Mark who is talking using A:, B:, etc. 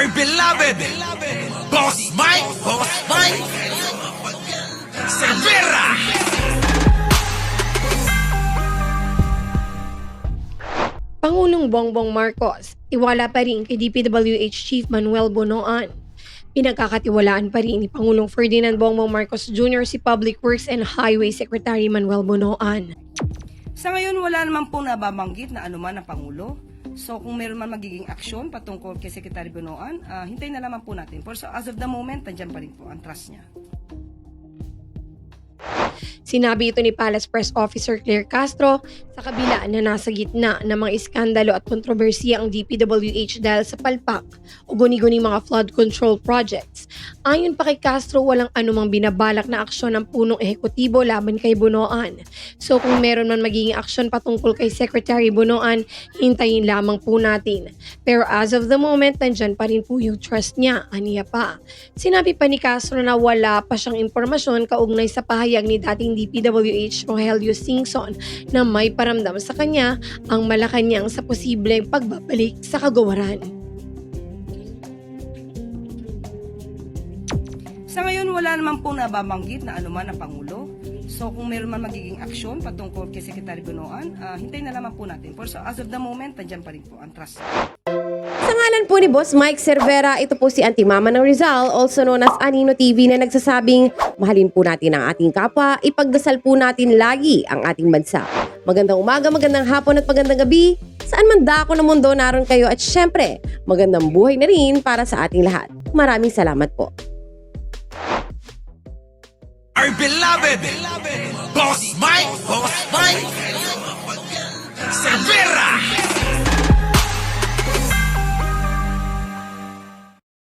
A: Our beloved Boss Mike Cervera.
B: Pangulong Bongbong Marcos, tiwala pa rin kay DPWH Chief Manuel Bonoan. Pinagkakatiwalaan pa rin ni Pangulong Ferdinand Bongbong Marcos Jr. si Public Works and Highway Secretary Manuel Bonoan.
C: Sa ngayon, wala naman pong nababanggit na anuman ang Pangulo. So kung meron man magiging aksyon patungkol kay Secretary Bonoan, hintayin na lamang po natin. For so, as of the moment, nandiyan pa rin po ang trust niya.
B: Sinabi ito ni Palace Press Officer Claire Castro sa kabila na nasa gitna ng mga iskandalo at kontrobersiya ang DPWH dahil sa palpak o guni-guning mga flood control projects. Ayon pa kay Castro, walang anumang binabalak na aksyon ng punong ehekutibo laban kay Bonoan. So kung meron man magiging aksyon patungkol kay Secretary Bonoan, hintayin lamang po natin. Pero as of the moment, nandyan pa rin po yung trust niya, aniya pa. Sinabi pa ni Castro na wala pa siyang impormasyon kaugnay sa pahayag ni dating DPWH Rogelio Singson na may paramdam sa kanya ang Malacanang sa posibleng pagbabalik sa kagawaran.
C: Sa ngayon, wala naman pong nababanggit na anuman ang Pangulo. So kung meron man magiging aksyon patungkol kay Secretary Bonoan, hintayin na lamang po natin. For so, as of the moment, nandiyan pa rin po ang trust.
D: Sa ngalan po ni Boss Mike Cervera, ito po si Auntie Mama ng Rizal, also known as Anino TV, na nagsasabing mahalin po natin ang ating kapwa, ipagdasal po natin lagi ang ating bansa. Magandang umaga, magandang hapon at magandang gabi. Saan man dako ng mundo naroon kayo, at syempre, magandang buhay na rin para sa ating lahat. Maraming salamat po.
A: Our beloved Boss Mike Cervera.